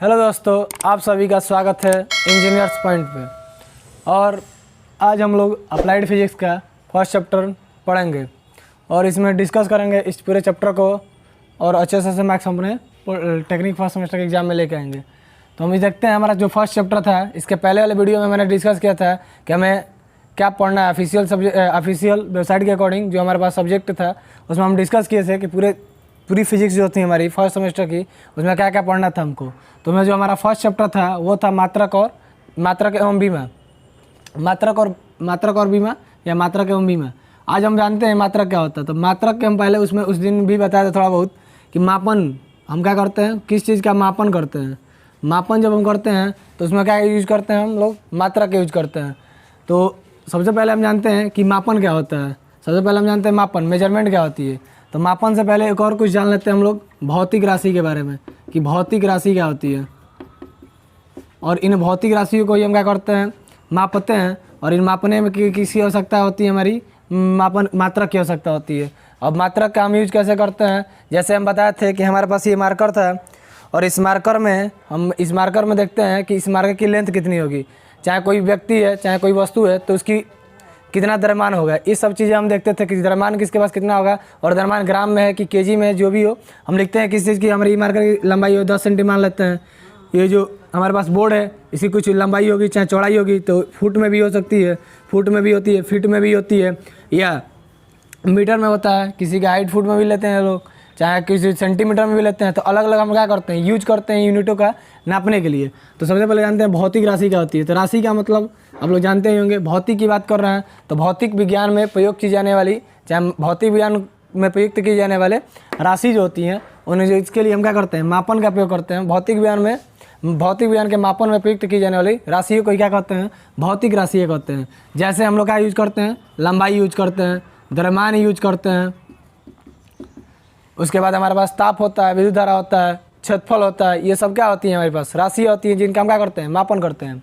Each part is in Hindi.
हेलो दोस्तों, आप सभी का स्वागत है इंजीनियर्स पॉइंट पे। और आज हम लोग अप्लाइड फिजिक्स का फर्स्ट चैप्टर पढ़ेंगे और इसमें डिस्कस करेंगे इस पूरे चैप्टर को और अच्छे से मार्क्स अपने टेक्निक फर्स्ट सेमेस्टर के एग्जाम में लेके आएंगे। तो हम ये देखते हैं, हमारा जो फर्स्ट चैप्टर था, इसके पहले वाले वीडियो में मैंने डिस्कस किया था कि हमें क्या पढ़ना है। ऑफिशियल वेबसाइट के अकॉर्डिंग जो हमारे पास सब्जेक्ट था उसमें हम डिस्कस किए थे कि पूरी फिजिक्स जो थी हमारी फर्स्ट सेमेस्टर की, उसमें क्या क्या पढ़ना था हमको। तो मैं जो हमारा फर्स्ट चैप्टर था वो था मात्रक एवं बीमा। मात्रक और बीमा या मात्रक एवं बीमा। आज हम जानते हैं मात्रक क्या होता है। तो मात्रक के हम पहले उसमें उस दिन भी बताया था थोड़ा बहुत कि मापन हम क्या करते हैं, किस चीज़ का मापन करते हैं। मापन जब हम करते हैं तो उसमें क्या यूज करते हैं, हम लोग मात्रक यूज करते हैं। तो सबसे पहले हम जानते हैं कि मापन क्या होता है। सबसे पहले हम जानते हैं मापन, मेजरमेंट क्या होती है। तो मापन से पहले एक और कुछ जान लेते हैं हम लोग भौतिक राशि के बारे में कि भौतिक राशि क्या होती है। और इन भौतिक राशियों को ही हम क्या करते हैं, मापते हैं। और इन मापने में किसकी आवश्यकता होती है, हमारी मात्रक की आवश्यकता होती है। अब मात्रक का हम यूज कैसे करते हैं, जैसे हम बताए थे कि हमारे पास ये मार्कर था और इस मार्कर में देखते हैं कि इस मार्कर की लेंथ कितनी होगी। चाहे कोई व्यक्ति है चाहे कोई वस्तु है तो उसकी कितना द्रव्यमान होगा, ये सब चीज़ें हम देखते थे कि द्रव्यमान किसके पास कितना होगा। और द्रव्यमान ग्राम में है कि केजी में है, जो भी हो हम लिखते हैं किस चीज़ की। हमारी मार्कर की लंबाई हो 10 सेंटीमीटर मान लेते हैं। ये जो हमारे पास बोर्ड है इसकी कुछ लंबाई होगी चाहे चौड़ाई होगी, तो फुट में भी हो सकती है, फुट में भी होती है, फीट में भी होती है, या मीटर में होता है। किसी का हाइट फुट में भी लेते हैं लोग, चाहे किसी सेंटीमीटर में भी लेते हैं। तो अलग अलग हम क्या करते हैं, यूज करते हैं यूनिटों का नापने के लिए। तो सबसे पहले जानते हैं भौतिक राशि क्या होती है। तो राशि का मतलब आप लोग जानते ही होंगे। भौतिक की बात कर रहे हैं तो भौतिक विज्ञान में प्रयोग की जाने वाली, चाहे भौतिक विज्ञान में प्रयुक्त की जाने वाले राशि जो होती हैं उन्हें, जो इसके लिए हम क्या करते हैं, मापन का प्रयोग करते हैं। भौतिक विज्ञान के मापन में प्रयुक्त की जाने वाली राशियों को क्या कहते हैं, भौतिक राशि कहते हैं। जैसे हम लोग क्या यूज करते हैं, लंबाई यूज करते हैं, द्रव्यमान यूज करते हैं। उसके बाद हमारे पास ताप होता है, विद्युत धारा होता है, क्षेत्रफल होता है। ये सब क्या होती है, हमारे पास राशि होती है जिनका हम क्या करते हैं, मापन करते हैं।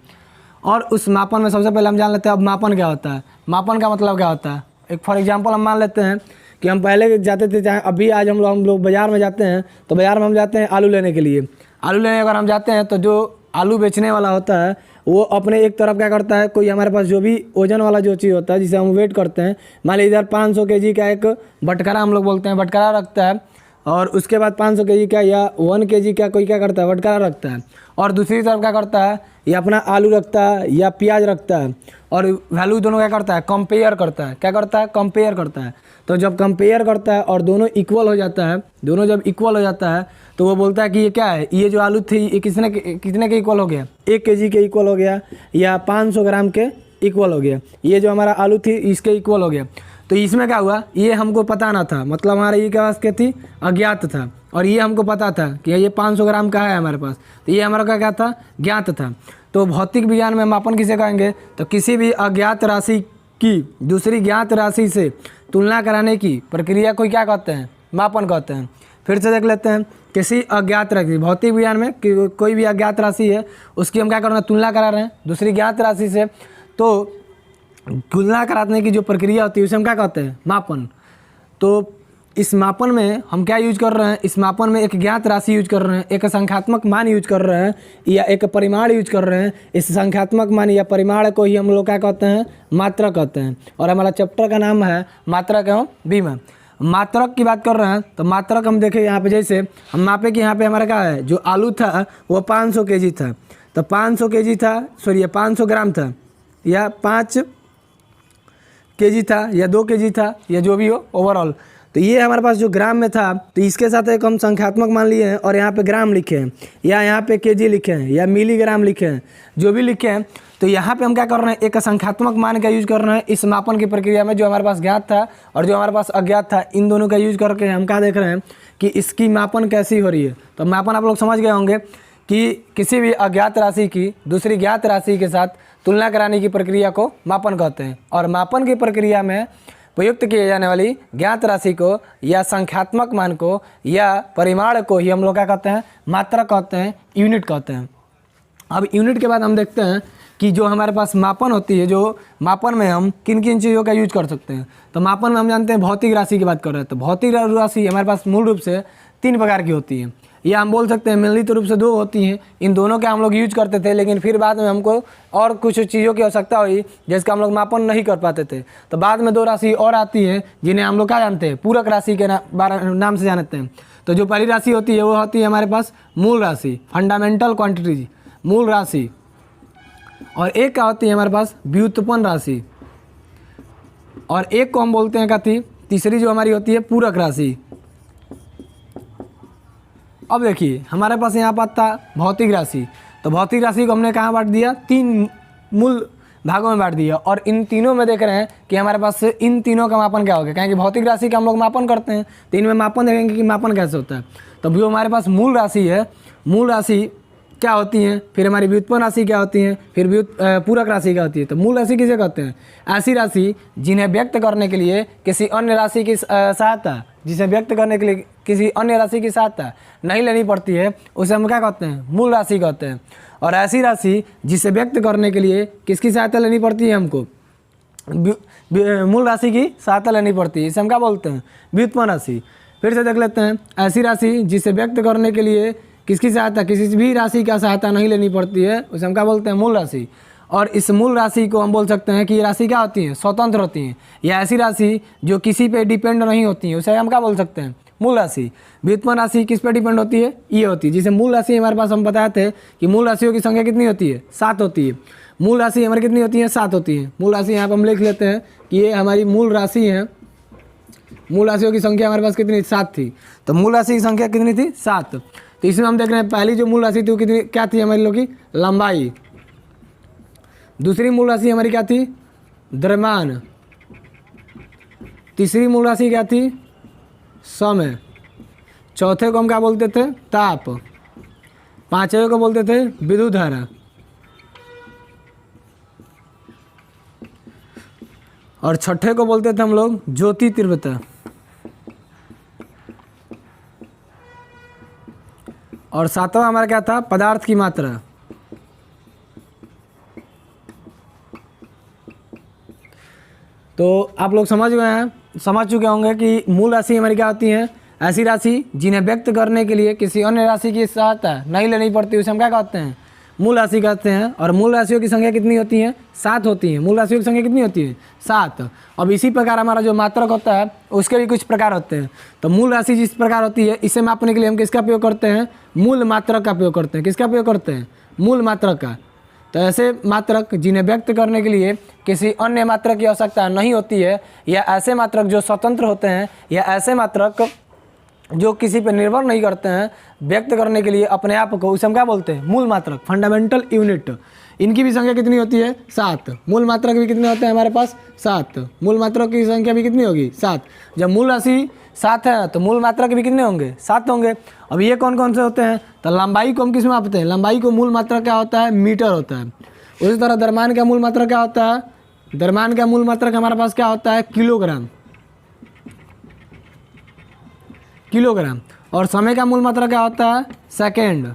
और उस मापन में सबसे पहले हम जान लेते हैं अब मापन क्या होता है। मापन का मतलब क्या होता है। एक फॉर एग्जांपल हम मान लेते हैं कि हम पहले जाते थे, चाहे अभी आज हम लोग बाज़ार में जाते हैं, तो बाज़ार में हम जाते हैं आलू लेने के लिए। आलू लेने अगर हम जाते हैं तो जो आलू बेचने वाला होता है वो अपने एक तरफ क्या करता है, कोई हमारे पास जो भी वजन वाला जो चीज़ होता है जिसे हम वेट करते हैं, मान लीजिए इधर 500 kg का एक बटकरा हम लोग बोलते हैं, बटकरा रखता है। और उसके बाद 500 kg का या 1 kg का कोई क्या करता है, बटकरा रखता है। और दूसरी तरफ क्या करता है, ये अपना आलू रखता है या प्याज रखता है। और वैल्यू दोनों क्या करता है, कंपेयर करता है। क्या करता है, कंपेयर करता है। तो जब कंपेयर करता है और दोनों इक्वल हो जाता है, दोनों जब इक्वल हो जाता है तो वो बोलता है कि ये क्या है, ये जो आलू थी ये कितने के इक्वल हो गया, 1 kg के इक्वल हो गया या 500 ग्राम के इक्वल हो गया। ये जो हमारा आलू थी इसके इक्वल हो गया। तो इसमें क्या हुआ, ये हमको पता ना था, मतलब हमारा ये क्या थी, अज्ञात था। और ये हमको पता था कि ये 500 ग्राम का है हमारे पास, तो ये हमारा क्या था, ज्ञात था। तो भौतिक विज्ञान में मापन किसे कहेंगे, तो किसी भी अज्ञात राशि की दूसरी ज्ञात राशि से तुलना कराने की प्रक्रिया को क्या कहते हैं, मापन कहते हैं। फिर से देख लेते हैं, किसी अज्ञात राशि, भौतिक विज्ञान में कोई भी अज्ञात राशि है उसकी हम क्या कर रहे हैं, तुलना करा रहे हैं दूसरी ज्ञात राशि से। तो तुलना कराने की जो प्रक्रिया होती है उसे हम क्या कहते हैं, मापन। तो इस मापन में हम क्या यूज कर रहे हैं, इस मापन में एक ज्ञात राशि यूज कर रहे हैं, एक संख्यात्मक मान यूज कर रहे हैं या एक परिमाण यूज कर रहे हैं। इस संख्यात्मक मान या परिमाण को ही हम लोग क्या कहते हैं, मात्रक कहते हैं। और हमारा चैप्टर का नाम है मात्रक एवं बीमा। मात्रक की बात कर रहे हैं तो मात्रक हम देखें यहाँ पे, जैसे हम मापे कि यहाँ पे हमारा क्या है, जो आलू था वो 500 kg था। तो 500 kg था, सॉरी 500 ग्राम था या 5 kg था या 2 kg था या जो भी हो ओवरऑल। तो ये हमारे पास जो ग्राम में था, तो इसके साथ एक हम संख्यात्मक मान लिए हैं और यहाँ पे ग्राम लिखे हैं या यहाँ पे केजी लिखे हैं या मिलीग्राम लिखे हैं, जो भी लिखे हैं। तो यहाँ पे हम क्या कर रहे हैं, एक संख्यात्मक मान का यूज कर रहे हैं इस मापन की प्रक्रिया में। जो हमारे पास ज्ञात था और जो हमारे पास अज्ञात था, इन दोनों का यूज करके हम क्या देख रहे हैं कि इसकी मापन कैसी हो रही है। तो मापन आप लोग समझ गए होंगे कि किसी भी अज्ञात राशि की दूसरी ज्ञात राशि के साथ तुलना कराने की प्रक्रिया को मापन कहते हैं। और मापन की प्रक्रिया में प्रयुक्त किए जाने वाली ज्ञात राशि को या संख्यात्मक मान को या परिमाण को ही हम लोग क्या कहते हैं, मात्रक कहते हैं, यूनिट कहते हैं। अब यूनिट के बाद हम देखते हैं कि जो हमारे पास मापन होती है, जो मापन में हम किन किन चीज़ों का यूज कर सकते हैं। तो मापन में हम जानते हैं भौतिक राशि की बात कर रहे हैं। तो भौतिक राशि हमारे पास मूल रूप से 3 प्रकार की होती है। या हम बोल सकते हैं मिलित रूप से 2 होती हैं। इन दोनों के हम लोग यूज करते थे, लेकिन फिर बाद में हमको और कुछ चीज़ों की आवश्यकता हुई जिसका हम लोग मापन नहीं कर पाते थे। तो बाद में 2 राशि और आती हैं जिन्हें हम लोग क्या जानते हैं, पूरक राशि के नाम से जानते हैं। तो जो पहली राशि होती है वो होती है हमारे पास मूल राशि, फंडामेंटल क्वांटिटीज, मूल राशि। और एक क्या होती है हमारे पास, व्युत्पन्न राशि। और एक को हम बोलते हैं कथी, तीसरी जो हमारी होती है पूरक राशि। अब देखिए हमारे पास यहाँ पर आता भौतिक राशि। तो भौतिक राशि को हमने कहाँ बांट दिया, 3 मूल भागों में बांट दिया। और इन तीनों में देख रहे हैं कि हमारे पास इन तीनों का मापन क्या हो गया, क्योंकि भौतिक राशि का हम लोग मापन करते हैं, तो इनमें मापन देखेंगे कि मापन कैसे होता है। तो जो हमारे पास मूल राशि है, मूल राशि क्या होती हैं, फिर हमारी व्युत्पन्न राशि क्या होती हैं, फिर पूरक राशि क्या होती है। तो मूल राशि किसे कहते हैं, ऐसी राशि जिन्हें व्यक्त करने के लिए किसी अन्य राशि की सहायता, जिसे व्यक्त करने के लिए किसी अन्य राशि की सहायता नहीं लेनी पड़ती है, उसे हम क्या कहते हैं, मूल राशि कहते हैं। और ऐसी राशि जिसे व्यक्त करने के लिए किसकी सहायता लेनी पड़ती है, हमको मूल राशि की सहायता लेनी पड़ती है, इसे हम क्या बोलते हैं, व्युत्पन्न राशि। फिर से देख लेते हैं, ऐसी राशि जिसे व्यक्त करने के लिए किसकी सहायता, किसी भी राशि का सहायता नहीं लेनी पड़ती है, उसे हम क्या बोलते हैं, मूल राशि। और इस मूल राशि को हम बोल सकते हैं कि ये राशि क्या होती है, स्वतंत्र होती हैं, या ऐसी राशि जो किसी पे डिपेंड नहीं होती है, उसे हम क्या बोल सकते हैं, मूल राशि। व्युत्पन्न राशि किस पे डिपेंड होती है, ये होती है। जिसे मूल राशि हमारे पास हम बताए थे कि मूल राशियों की संख्या कितनी होती है, 7 होती है। मूल राशि हमारी कितनी होती है, 7 होती है। मूल राशि यहाँ पर हम लिख लेते हैं कि ये हमारी मूल राशि है। मूल राशियों की संख्या हमारे पास कितनी, 7 थी। तो मूल राशि की संख्या कितनी थी, 7। तो इसमें हम देख रहे हैं पहली जो मूल राशि थी वो कितनी, क्या थी हमारी लोग की, लंबाई। दूसरी मूल राशि हमारी क्या थी, द्रव्यमान। तीसरी मूल राशि क्या थी, समय। चौथे को हम क्या बोलते थे, ताप। पांचवें को बोलते थे विद्युत धारा। और छठे को बोलते थे हम लोग ज्योति तीव्रता। और सातवां हमारा क्या था, पदार्थ की मात्रा। तो आप लोग समझ गए हैं, समझ चुके होंगे कि मूल राशि हमारी क्या होती है, ऐसी राशि जिन्हें व्यक्त करने के लिए किसी अन्य राशि की सहायता नहीं लेनी पड़ती, उसे हम क्या कहते हैं, मूल राशि कहते हैं। और मूल राशियों की संख्या कितनी होती है, 7 होती है। मूल राशियों की संख्या कितनी होती है, 7। अब इसी प्रकार हमारा जो मात्रक होता है उसके भी कुछ प्रकार होते हैं। तो मूल राशि जिस प्रकार होती है, इसे मापने के लिए हम किसका प्रयोग करते हैं, मूल मात्रक का प्रयोग करते हैं। किसका प्रयोग करते हैं, मूल मात्रक का। तो ऐसे मात्रक जिन्हें व्यक्त करने के लिए किसी अन्य मात्रक की आवश्यकता नहीं होती है, या ऐसे मात्रक जो स्वतंत्र होते हैं, या ऐसे मात्रक जो किसी पर निर्भर नहीं करते हैं व्यक्त करने के लिए अपने आप को, उसे हम क्या बोलते हैं, मूल मात्रक, फंडामेंटल यूनिट। इनकी भी संख्या कितनी होती है, 7। मूल मात्रक भी कितने होते हैं हमारे पास, 7। मूल मात्रक की संख्या भी कितनी होगी, 7। जब मूल राशि 7 है तो मूल मात्रक भी कितने होंगे, 7 होंगे। अब ये कौन कौन से होते हैं, तो लंबाई को हम किस में मापते हैं, लंबाई को मूल मात्रक क्या होता है, मीटर होता है। उसी तरह द्रव्यमान का मूल मात्रक क्या होता है, द्रव्यमान का मूल मात्रक हमारे पास क्या होता है, किलोग्राम। किलोग्राम। और समय का मूल मात्रक क्या होता है, सेकेंड।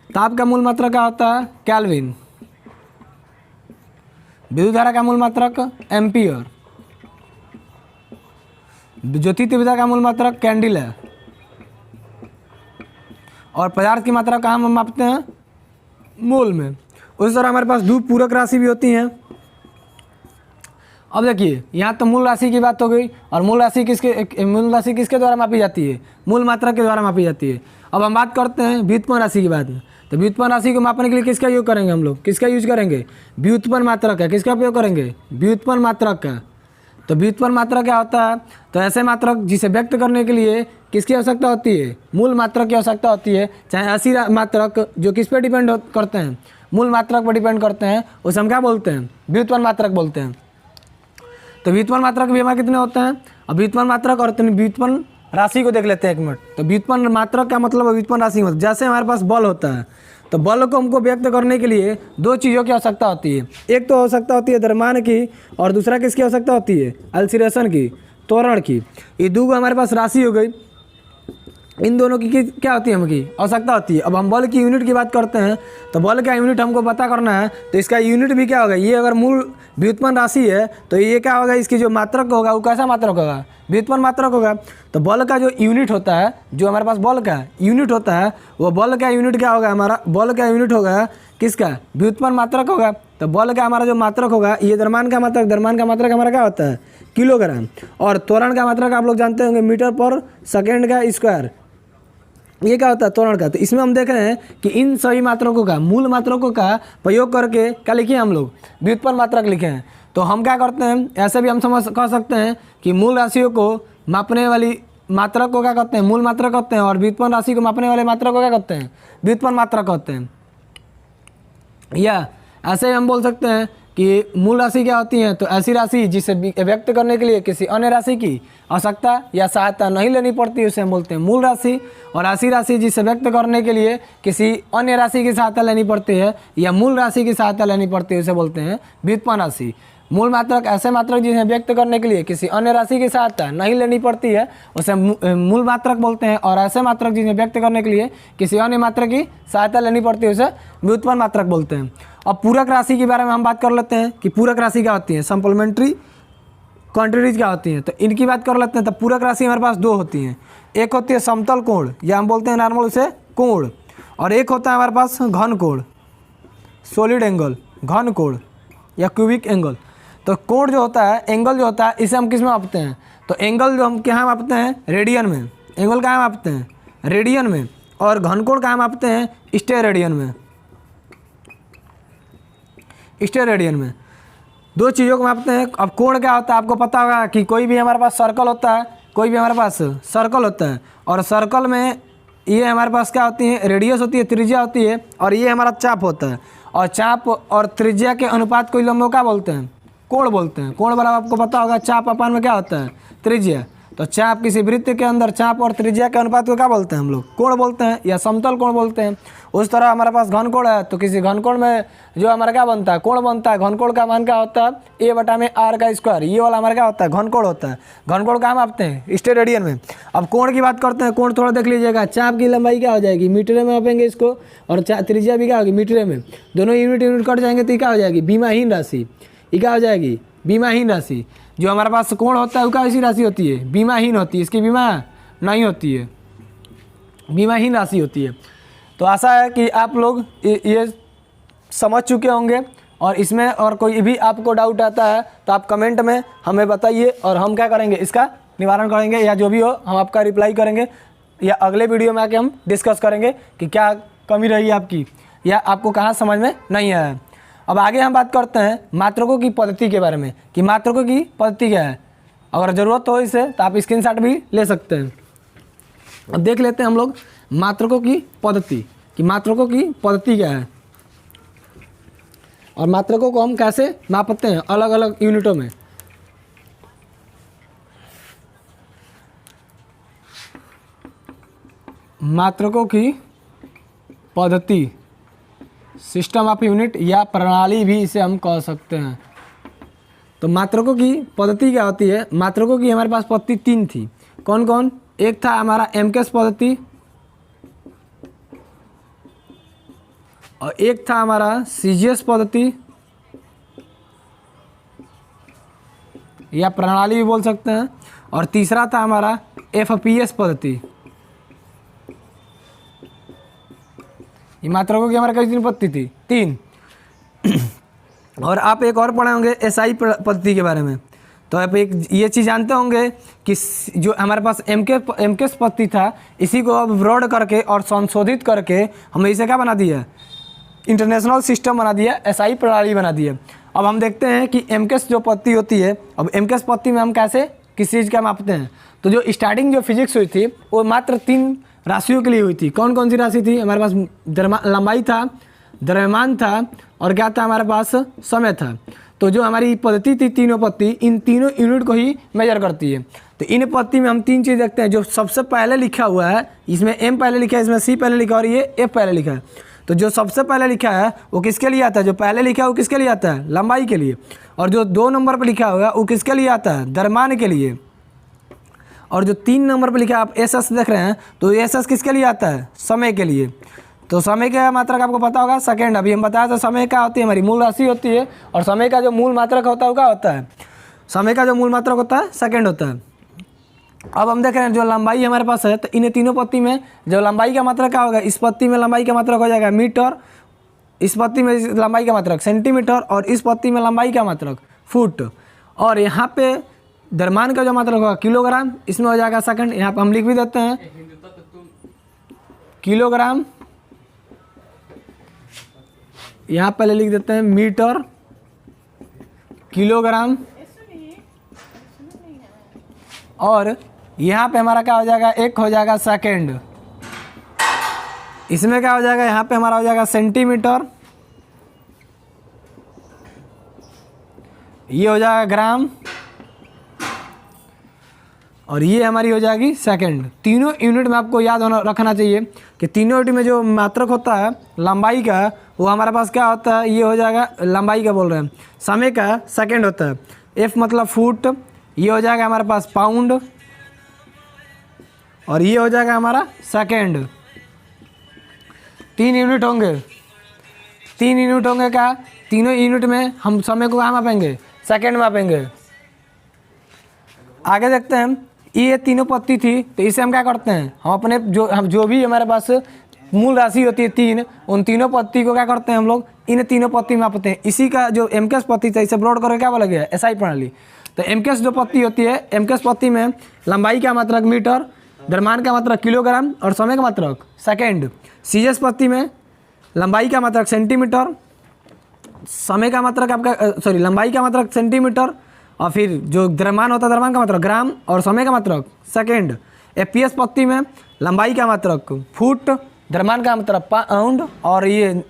ताप का मूल मात्रक क्या होता है, केल्विन। विद्युत धारा का मूल मात्रक एम्पियर। ज्योति तीव्रता का मूल मात्रक कैंडिल है। और पदार्थ की मात्रा कहाँ हम मापते हैं, मोल में। उसी तरह हमारे पास दो पूरक राशि भी होती हैं। अब देखिए यहाँ तो मूल राशि की बात हो गई, और मूल राशि किसके द्वारा मापी जाती है, मूल मात्रा के द्वारा मापी जाती है। अब हम बात करते हैं व्युत्पन्न राशि की बात में। तो व्युत्पन्न राशि को मापने के लिए किसका यूज करेंगे हम लोग, किसका यूज करेंगे, व्युत्पन्न मात्रक का। किसका उपयोग करेंगे, व्युत्पन्न मात्रक का। तो व्युत्पन्न मात्रक क्या होता है, तो ऐसे मात्रक जिसे व्यक्त करने के लिए किसकी आवश्यकता होती है, मूल मात्रक की आवश्यकता होती है। चाहे ऐसी मात्रक जो किस पे डिपेंड करते हैं, मूल मात्रक पर डिपेंड करते हैं, उसे हम क्या बोलते हैं, व्युत्पन्न मात्रक बोलते हैं। तो व्युत्पन्न मात्रक भी हमारे कितने होते हैं, अब व्युत्पन्न मात्रक और व्युत्पन्न राशि को देख लेते हैं एक मिनट। तो व्युत्पन्न मात्रक का मतलब व्युत्पन्न राशि मतलब जैसे हमारे पास बल होता है, तो बल को हमको व्यक्त करने के लिए दो चीज़ों की आवश्यकता होती है। एक तो आवश्यकता होती है द्रव्यमान की, और दूसरा किसकी आवश्यकता होती है, अल्सरेशन की, त्वरण की। ये दो हमारे पास राशि हो गई। इन दोनों की क्या होती है, हमकी आवश्यकता होती है। अब हम बल की यूनिट की बात करते हैं, तो बल का यूनिट हमको पता करना है, तो इसका यूनिट भी क्या होगा, ये अगर मूल व्युत्पन्न राशि है तो ये क्या होगा, इसकी जो मात्रक होगा वो कैसा मात्रक होगा, व्युत्पन्न मात्रक होगा। तो बल का जो यूनिट होता है, जो हमारे पास बल का यूनिट होता है, वो बल का यूनिट क्या होगा, हमारा बल का यूनिट होगा किसका, व्युत्पन्न मात्रक होगा। तो बल का हमारा जो मात्रक होगा, ये द्रव्यमान का मात्रक हमारा क्या होता है, किलोग्राम। और त्वरण का मात्रक आप लोग जानते होंगे, मीटर पर सेकेंड का स्क्वायर, ये क्या होता है, त्वरण का। तो इसमें हम देख रहे हैं कि इन सभी मात्रकों का, मूल मात्रकों का प्रयोग करके क्या लिखे हम लोग, व्युत्पन्न मात्रक लिखे हैं। तो हम क्या करते हैं, ऐसे भी हम कह सकते हैं कि मूल राशियों को मापने वाली मात्रक को क्या कहते हैं, मूल मात्रक कहते हैं, और व्युत्पन्न राशि को मापने वाले मात्रक को क्या कहते हैं, व्युत्पन्न मात्रक कहते हैं। या ऐसे हम बोल सकते हैं कि मूल राशि क्या होती है, तो ऐसी राशि जिसे व्यक्त करने के लिए किसी अन्य राशि की आवश्यकता या सहायता नहीं लेनी पड़ती, उसे हम बोलते हैं मूल राशि। और ऐसी राशि जिसे व्यक्त करने के लिए किसी अन्य राशि की सहायता लेनी पड़ती है या मूल राशि की सहायता लेनी पड़ती है, उसे बोलते हैं व्युत्पन्न राशि। मूल मात्रक ऐसे मात्रक जिन्हें व्यक्त करने के लिए किसी अन्य राशि की सहायता नहीं लेनी पड़ती है, उसे मूल मात्रक बोलते हैं। और ऐसे मात्रक जिन्हें व्यक्त करने के लिए किसी अन्य मात्रक की सहायता लेनी पड़ती है, उसे व्युत्पन्न मात्रक बोलते हैं। अब पूरक राशि के बारे में हम बात कर लेते हैं कि पूरक राशि क्या होती है, सप्लीमेंट्री क्वांटिटीज क्या होती हैं। तो इनकी बात कर लेते हैं। तो पूरक राशि हमारे पास दो होती हैं, एक होती है समतल कोण, या हम बोलते हैं नॉर्मल उसे कोण, और एक होता है हमारे पास घन कोण, सॉलिड एंगल, घन कोण या क्यूबिक एंगल। तो कोण जो होता है, एंगल जो होता है, इसे हम किस में मापते हैं, तो एंगल जो हम कहाँ मापते हैं, रेडियन में। एंगल कहाँ मापते हैं, रेडियन में। और घन कोण कहाँ मापते हैं, स्टेरेडियन में, स्टेरेडियन में। दो चीज़ों को मापते हैं। अब कोण क्या होता है, आपको पता होगा कि कोई भी हमारे पास सर्कल होता है, कोई भी हमारे पास सर्कल होता है, और सर्कल में ये हमारे पास क्या होती है, रेडियस होती है, त्रिज्या होती है, और ये हमारा चाप होता है। और चाप और त्रिज्या के अनुपात को लंबों क्या बोलते हैं, कोण बोलते हैं। कोण बराबर आपको पता होगा चाप अपान में क्या होता है, त्रिज्या। तो चाप किसी वृत्त के अंदर चाप और त्रिज्या के अनुपात को क्या बोलते हैं हम लोग, कोण बोलते हैं या समतल कोण बोलते हैं। उस तरह हमारे पास घन कोण है, तो किसी घन कोण में जो हमारा क्या बनता है, कोण बनता है। घन कोण का मान क्या होता है, ए बटा में आर का स्क्वायर। ये वाला हमारा क्या होता है, घन कोण होता है। घन कोण कहाँ मापते हैं, स्टेरेडियन में। अब कोण की बात करते हैं। कोण थोड़ा देख लीजिएगा, चाप की लंबाई क्या हो जाएगी, मीटर में मापेंगे इसको, और त्रिज्या भी क्या होगी, मीटर में। दोनों यूनिट कट जाएंगे तो ये क्या हो जाएगी, बीमाहीन राशि। ये क्या हो जाएगी, बीमाहीन राशि। जो हमारे पास कोण होता है वो कैसी राशि होती है, बीमाहीन होती है। इसकी बीमा नहीं होती है, बीमाहीन राशि होती है। तो आशा है कि आप लोग ये समझ चुके होंगे, और इसमें और कोई भी आपको डाउट आता है तो आप कमेंट में हमें बताइए, और हम क्या करेंगे, इसका निवारण करेंगे, या जो भी हो हम आपका रिप्लाई करेंगे, या अगले वीडियो में आके हम डिस्कस करेंगे कि क्या कमी रही आपकी, या आपको कहाँ समझ में नहीं आया। अब आगे हम बात करते हैं मात्रकों की पद्धति के बारे में, कि मात्रकों की पद्धति क्या है। अगर ज़रूरत हो इसे तो आप स्क्रीनशॉट भी ले सकते हैं। अब देख लेते हैं हम लोग मात्रकों की पद्धति, कि मात्रकों की पद्धति क्या है, और मात्रकों को हम कैसे मापते हैं अलग अलग यूनिटों में। मात्रकों की पद्धति, सिस्टम ऑफ यूनिट या प्रणाली भी इसे हम कह सकते हैं। तो मात्रकों की पद्धति क्या होती है, मात्रकों की हमारे पास पद्धति तीन थी। कौन कौन, एक था हमारा एमकेस पद्धति, और एक था हमारा सीजीएस पद्धति या प्रणाली भी बोल सकते हैं, और तीसरा था हमारा एफपीएस पद्धति। ये मात्रकों की हमारे कितनी पद्धति थी, तीन। और आप एक और पढ़े होंगे एसआई पद्धति के बारे में। तो आप एक ये चीज़ जानते होंगे कि जो हमारे पास एमकेस पद्धति था, इसी को अब ब्रॉड करके और संशोधित करके हमने इसे क्या बना दिया, इंटरनेशनल सिस्टम बना दिया, एसआई प्रणाली बना दिया। अब हम देखते हैं कि एमकेस जो पद्धति होती है, अब एमकेस पद्धति में हम कैसे किस चीज़ का मापते हैं। तो जो स्टार्टिंग जो फिजिक्स हुई थी वो मात्र तीन राशियों के लिए हुई थी। कौन कौन सी राशि थी, हमारे पास लंबाई था, द्रव्यमान था, और क्या था हमारे पास, समय था। तो जो हमारी पद्धति थी, तीनों पद्धति, इन तीनों यूनिट को ही मेजर करती है। तो इन पद्धति में हम तीन चीज़ देखते हैं। जो सबसे पहले लिखा हुआ है, इसमें एम पहले लिखा है, इसमें सी पहले लिखा है, और ये एफ पहले लिखा है। तो जो सबसे पहले लिखा है वो किसके लिए आता है, जो पहले लिखा है वो किसके लिए आता है, लंबाई के लिए। और जो 2 नंबर पर लिखा हुआ है वो किसके लिए आता है, द्रव्यमान के लिए। और जो 3 नंबर पर लिखा है आप एस एस देख रहे हैं, तो एस एस किसके लिए आता है? समय के लिए। तो समय का मात्रक आपको पता होगा सेकंड। अभी हम बताया था समय क्या होती है, हमारी मूल राशि होती है, और समय का जो मूल मात्रक होता है वो क्या होता है? समय का जो मूल मात्रक होता है सेकंड होता है। अब हम देख रहे हैं जो लंबाई हमारे पास है, तो इन तीनों पत्ती में जो लंबाई का मात्रक क्या होगा? इस पत्ती में लंबाई का मात्रक हो जाएगा मीटर, इस पत्ती में लंबाई का मात्रक सेंटीमीटर, और इस पत्ती में लंबाई का मात्रक फुट, और यहाँ पे द्रव्यमान का जो मात्रक होगा किलोग्राम, इसमें हो जाएगा सेकंड। यहाँ पे हम लिख भी देते हैं किलोग्राम, यहाँ पहले लिख देते हैं मीटर, किलोग्राम, और यहाँ पे हमारा क्या हो जाएगा? एक हो जाएगा सेकंड। इसमें क्या हो जाएगा? यहाँ पे हमारा हो जाएगा सेंटीमीटर, ये हो जाएगा ग्राम, और ये हमारी हो जाएगी सेकंड। तीनों यूनिट में आपको याद होना रखना चाहिए कि तीनों यूनिट में जो मात्रक होता है लंबाई का, वो हमारे पास क्या होता है? ये हो जाएगा लंबाई का बोल रहे हैं, समय का सेकंड होता है, एफ मतलब फुट, ये हो जाएगा हमारे पास पाउंड, और ये हो जाएगा हमारा सेकंड। 3 यूनिट होंगे, 3 यूनिट होंगे क्या? तीनों यूनिट में हम समय को कहाँ मापेंगे? सेकंड मापेंगे। आगे देखते हैं, ये तीनों पत्ती थी, तो इसे हम क्या करते हैं? हम जो भी हमारे पास मूल राशि होती है 3, उन तीनों पत्ती को क्या करते हैं हम लोग? इन तीनों पत्ती में मापते हैं। इसी का जो एमकेस पत्ती था, इसे ब्रॉड करके क्या बोला गया? एसआई प्रणाली। तो एमकेस जो पत्ती होती है, एमकेस पत्ती में लंबाई का मात्रक मीटर, द्रव्यमान का मात्रक किलोग्राम, और समय का मात्रक सेकेंड। सीएस पत्ती में लंबाई का मात्रक सेंटीमीटर, समय का मात्रक आपका लंबाई का मात्रक सेंटीमीटर, और फिर जो द्रव्यमान होता है द्रव्यमान का मात्रक ग्राम, और समय का मात्रक सेकंड। एपीएस पत्ती में लंबाई का मात्रक फुट, द्रव्यमान का मात्रक पाउंड, और ये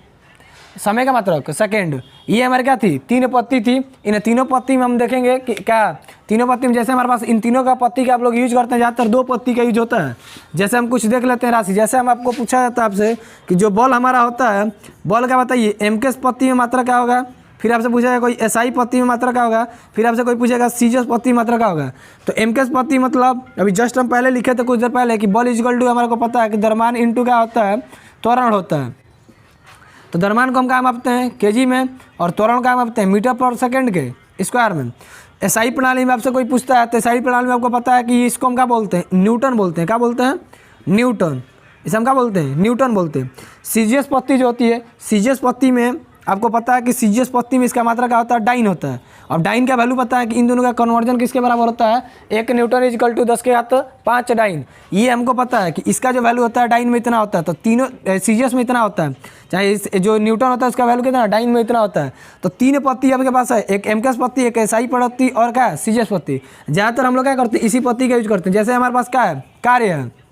समय का मात्रक सेकंड। ये हमारे क्या थी? 3 पत्ती थी। इन तीनों पत्ती में हम देखेंगे कि क्या तीनों पत्ती में जैसे हमारे पास इन तीनों का पत्ती का आप लोग यूज करते हैं, ज़्यादातर 2 पत्ती का यूज होता है। जैसे हम कुछ देख लेते हैं राशि, जैसे हम आपको पूछा जाता है आपसे कि जो बॉल हमारा होता है, बॉल का बताइए एमकेस पत्ती में मात्रा क्या होगा, फिर आपसे पूछेगा कोई एसआई पत्ती में मात्रा क्या होगा, फिर आपसे कोई पूछेगा सीजीएस पत्ती में मात्रा क्या होगा। तो एमकेस पत्ती मतलब अभी जस्ट हम पहले लिखे थे कुछ देर पहले कि बॉल इजिकल टू हमारे को पता है कि द्रव्यमान इंटू क्या होता है? त्वरण होता है। तो द्रव्यमान को हम क्या मापते हैं? केजी में, और त्वरण क्या मापते हैं? मीटर पर सेकंड के स्क्वायर में। एसआई प्रणाली में आपसे कोई पूछता है तो एसआई प्रणाली में आपको पता है कि इसको हम क्या बोलते हैं? न्यूटन बोलते हैं। क्या बोलते हैं? न्यूटन। इसे हम क्या बोलते हैं? न्यूटन बोलते हैं। सीजीएस पत्ती जो होती है, सीजीएस पत्ती में आपको पता है कि सीजीएस पत्ती में इसका मात्रा क्या होता है? डाइन होता है। अब डाइन का वैल्यू पता है कि इन दोनों का कन्वर्जन किसके बराबर होता है? 1 न्यूटन इजिकल टू 10⁵ डाइन। ये हमको पता है कि इसका जो वैल्यू होता है डाइन में इतना होता है, तो तीनों सीजीएस में इतना होता है, चाहे जो न्यूटन होता है उसका वैल्यू कितना? डाइन में इतना होता है। तो 3 पत्ती आपके पास है, एक एमकेस पत्ती, एक एसआई पत्ती, और क्या है? सीजीएस पत्ती। ज़्यादातर हम लोग क्या करते हैं? इसी पत्ती का यूज करते हैं। जैसे हमारे पास क्या है? कार्य है,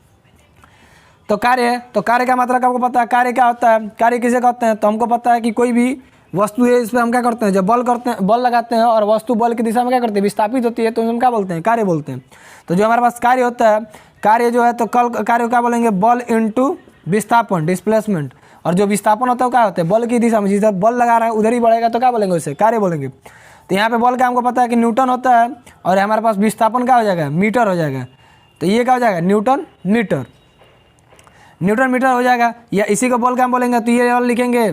तो कार्य है, तो कार्य का मात्रा आपको पता है। कार्य क्या होता है? कार्य किसे कहते हैं? तो हमको पता है कि कोई भी वस्तु है, इस पर हम क्या करते हैं? जब बल करते हैं, बल लगाते हैं, और वस्तु बल की दिशा में क्या करते हैं? विस्थापित होती है, तो हम क्या बोलते हैं? कार्य बोलते हैं। तो जो हमारे पास कार्य होता है, कार्य जो है, तो कल कार्य क्या बोलेंगे? बल इंटू विस्थापन, डिस्प्लेसमेंट। और जो विस्थापन होता है क्या होता है? बल की दिशा में, जिधर बल लगा रहा है उधर ही बढ़ेगा, तो क्या बोलेंगे? उसे कार्य बोलेंगे। तो यहाँ पे बल का हमको पता है कि न्यूटन होता है, और हमारे पास विस्थापन क्या हो जाएगा? मीटर हो जाएगा। तो ये क्या हो जाएगा? न्यूटन मीटर, न्यूटन मीटर हो जाएगा। या इसी को बल का हम बोलेंगे, तो ये वाला लिखेंगे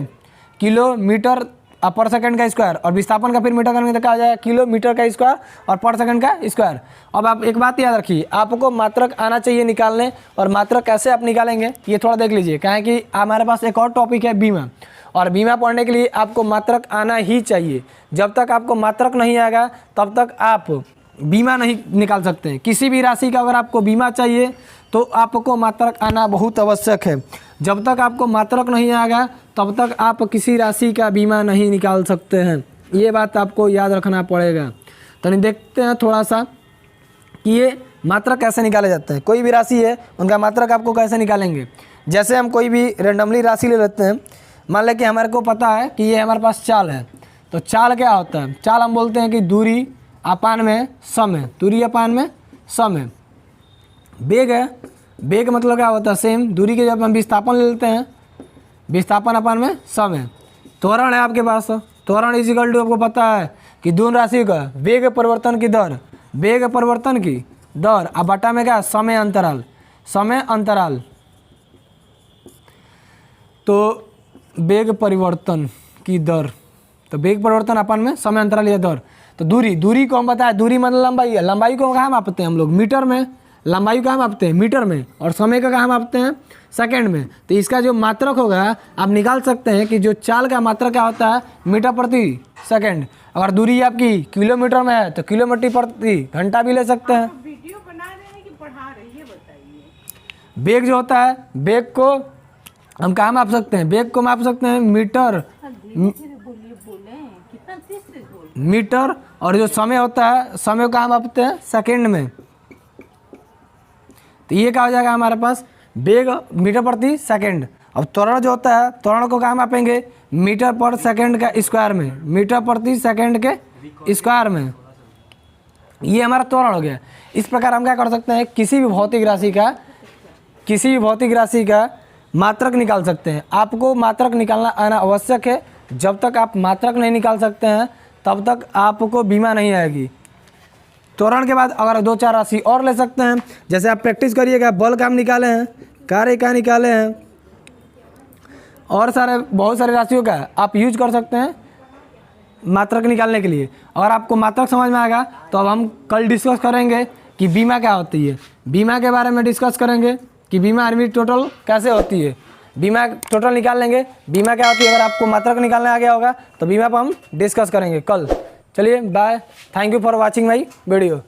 किलोमीटर पर सेकंड का स्क्वायर, और विस्थापन का फिर मीटर करेंगे तो क्या हो जाएगा? किलोमीटर का स्क्वायर और पर सेकंड का स्क्वायर। अब आप एक बात याद रखिए, आपको मात्रक आना चाहिए निकालने, और मात्रक कैसे आप निकालेंगे ये थोड़ा देख लीजिए। क्या है कि हमारे पास एक और टॉपिक है बीमा, और बीमा पढ़ने के लिए आपको मात्रक आना ही चाहिए। जब तक आपको मात्रक नहीं आएगा तब तक आप बीमा नहीं निकाल सकते। किसी भी राशि का अगर आपको बीमा चाहिए तो आपको मात्रक आना बहुत आवश्यक है। जब तक आपको मात्रक नहीं आएगा तब तक आप किसी राशि का बीमा नहीं निकाल सकते हैं। ये बात आपको याद रखना पड़ेगा। तो देखते हैं थोड़ा सा कि ये मात्रक कैसे निकाले जाते हैं। कोई भी राशि है उनका मात्रक आपको कैसे निकालेंगे। जैसे हम कोई भी रेंडमली राशि ले लेते हैं, मान लें कि हमारे को पता है कि ये हमारे पास चाल है। तो चाल क्या होता है? चाल हम बोलते हैं कि दूरी अपान में समय, दूरी अपान में समय। वेग है, वेग मतलब क्या होता है? सेम दूरी के जब हम विस्थापन ले लेते हैं, विस्थापन अपान में समय। त्वरण है आपके पास, त्वरण इजिकल टू आपको पता है कि दोनों राशि का वेग परिवर्तन की दर, वेग परिवर्तन की दर, अब बटा में क्या, समय अंतराल, समय अंतराल। तो वेग परिवर्तन की दर, तो वेग परिवर्तन अपन में समय अंतराल या दर। तो दूरी, दूरी को हम बताए, दूरी मतलब लंबाई है, लंबाई को कहाँ मापते हैं हम लोग, मीटर में, लंबाई को कहाँ मापते हैं, मीटर में, और समय का कहाँ मापते हैं, सेकंड में। तो इसका जो मात्रक होगा आप निकाल सकते हैं कि जो चाल का मात्रक क्या होता है, मीटर प्रति सेकंड। अगर दूरी आपकी किलोमीटर में है तो किलोमीटर प्रति घंटा भी ले सकते हैं। वीडियो बना रहे हैं कि पढ़ा रहे हैं, ये बताइए। वेग जो होता है, वेग को हम कहाँ माप सकते हैं, वेग को माप सकते हैं मीटर, मीटर, और जो समय होता है, समय को कहाँ मापते हैं, सेकंड में। तो ये क्या हो जाएगा हमारे पास, वेग मीटर प्रति सेकंड। अब त्वरण जो होता है, त्वरण को कहाँ मापेंगे, मीटर पर सेकंड का स्क्वायर में, मीटर प्रति सेकंड के स्क्वायर में। ये हमारा त्वरण हो गया। इस प्रकार हम क्या कर सकते हैं, किसी भी भौतिक राशि का मात्रक निकाल सकते हैं। आपको मात्रक निकालना आना आवश्यक है। जब तक आप मात्रक नहीं निकाल सकते हैं तब तक आपको बीमा नहीं आएगी। त्वरण के बाद अगर 2-4 राशि और ले सकते हैं, जैसे आप प्रैक्टिस करिएगा, बल का हम निकाले हैं, कार्य का निकाले हैं, और बहुत सारे राशियों का आप यूज कर सकते हैं मात्रक निकालने के लिए। अगर आपको मात्रक समझ में आएगा तो अब हम कल डिस्कस करेंगे कि बीमा क्या होती है, बीमा के बारे में डिस्कस करेंगे कि बीमा आर्मी टोटल कैसे होती है, बीमा टोटल निकाल लेंगे, बीमा क्या होती है। अगर आपको मात्रक निकालने आ गया होगा तो बीमा पर हम डिस्कस करेंगे कल। चलिए bye, thank you for watching my video.